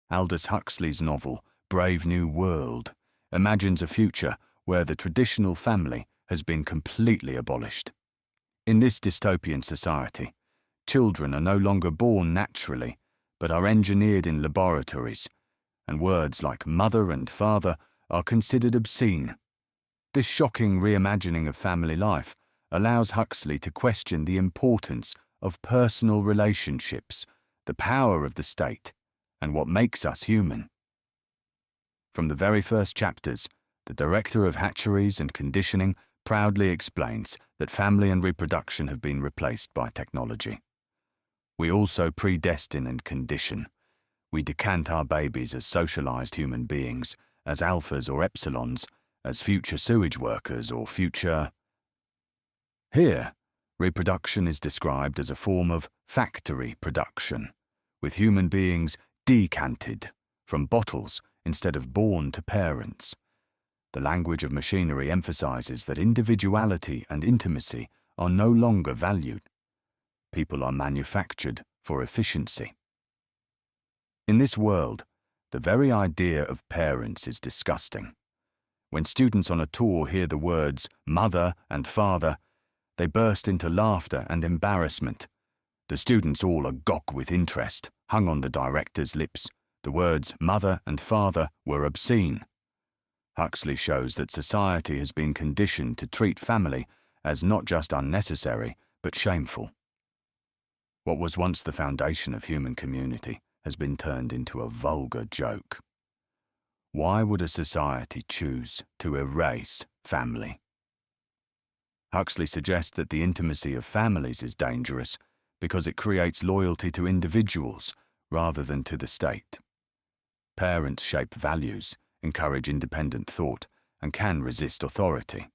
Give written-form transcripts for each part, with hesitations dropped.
Aldous Huxley's novel, Brave New World, imagines a future where the traditional family has been completely abolished. In this dystopian society, children are no longer born naturally, but are engineered in laboratories, and words like mother and father are considered obscene. This shocking reimagining of family life allows Huxley to question the importance of personal relationships, the power of the state, and what makes us human. From the very first chapters, the director of hatcheries and conditioning proudly explains that family and reproduction have been replaced by technology. We also predestine and condition. We decant our babies as socialized human beings, as alphas or epsilons, as future sewage workers or future... Here, reproduction is described as a form of factory production, with human beings decanted from bottles instead of born to parents. The language of machinery emphasizes that individuality and intimacy are no longer valued. People are manufactured for efficiency. In this world, the very idea of parents is disgusting. When students on a tour hear the words mother and father, they burst into laughter and embarrassment. The students all agog with interest, hung on the director's lips. The words mother and father were obscene. Huxley shows that society has been conditioned to treat family as not just unnecessary, but shameful. What was once the foundation of human community has been turned into a vulgar joke. Why would a society choose to erase family? Huxley suggests that the intimacy of families is dangerous because it creates loyalty to individuals rather than to the state. Parents shape values, encourage independent thought, and can resist authority.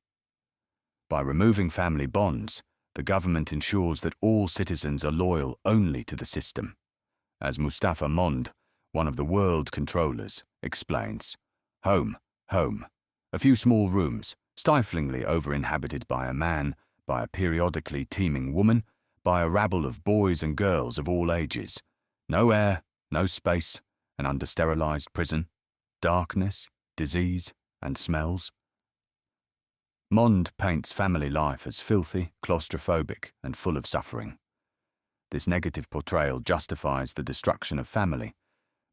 By removing family bonds, the government ensures that all citizens are loyal only to the system. As Mustafa Mond, one of the world controllers, explains, home, a few small rooms, stiflingly over-inhabited by a man, by a periodically teeming woman, by a rabble of boys and girls of all ages. No air, no space, an under-sterilized prison, darkness, disease, and smells. Mond paints family life as filthy, claustrophobic, and full of suffering. This negative portrayal justifies the destruction of family,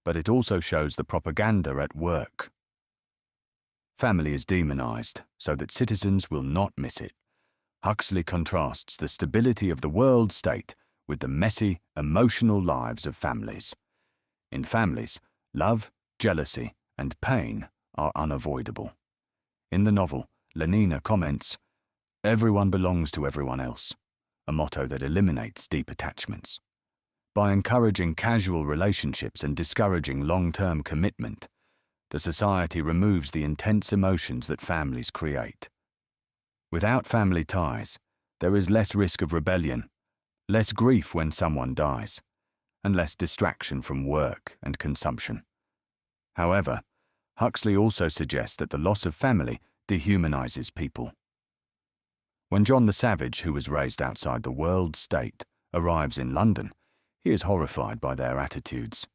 but it also shows the propaganda at work. Family is demonized so that citizens will not miss it. Huxley contrasts the stability of the world state with the messy, emotional lives of families. In families, love, jealousy, and pain are unavoidable. In the novel, Lenina comments, "Everyone belongs to everyone else," a motto that eliminates deep attachments. By encouraging casual relationships and discouraging long-term commitment, the society removes the intense emotions that families create. Without family ties, there is less risk of rebellion, less grief when someone dies, and less distraction from work and consumption. However, Huxley also suggests that the loss of family dehumanizes people. When John the Savage, who was raised outside the world state, arrives in London, he is horrified by their attitudes.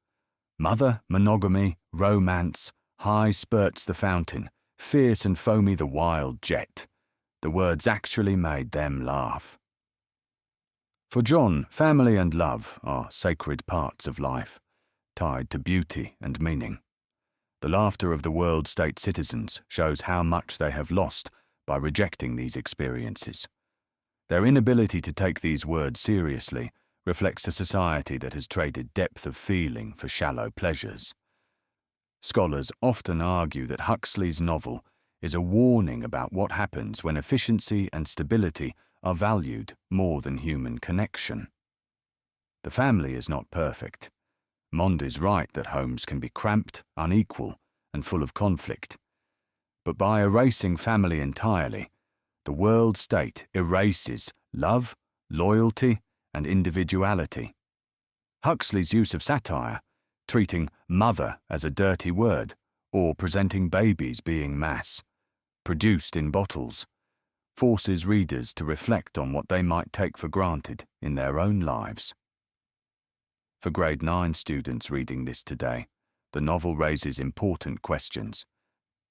Mother, monogamy, romance, high spurts the fountain, fierce and foamy the wild jet. The words actually made them laugh. For John, family and love are sacred parts of life, tied to beauty and meaning. The laughter of the world state citizens shows how much they have lost by rejecting these experiences. Their inability to take these words seriously reflects a society that has traded depth of feeling for shallow pleasures. Scholars often argue that Huxley's novel is a warning about what happens when efficiency and stability are valued more than human connection. The family is not perfect. Mond is right that homes can be cramped, unequal, and full of conflict. But by erasing family entirely, the world state erases love, loyalty, and individuality. Huxley's use of satire, treating mother as a dirty word, or presenting babies being mass, produced in bottles, forces readers to reflect on what they might take for granted in their own lives. For grade 9 students reading this today, the novel raises important questions.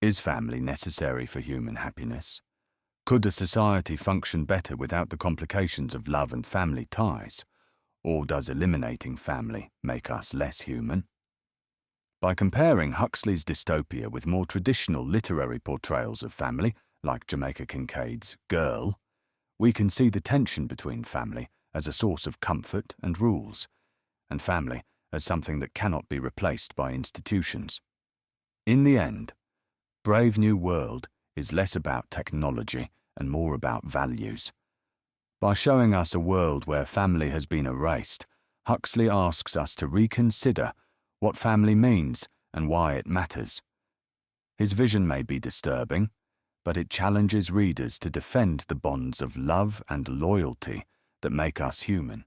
Is family necessary for human happiness? Could a society function better without the complications of love and family ties? Or does eliminating family make us less human? By comparing Huxley's dystopia with more traditional literary portrayals of family, like Jamaica Kincaid's Girl, we can see the tension between family as a source of comfort and rules, and family as something that cannot be replaced by institutions. In the end, Brave New World is less about technology and more about values. By showing us a world where family has been erased, Huxley asks us to reconsider what family means and why it matters. His vision may be disturbing, but it challenges readers to defend the bonds of love and loyalty that make us human.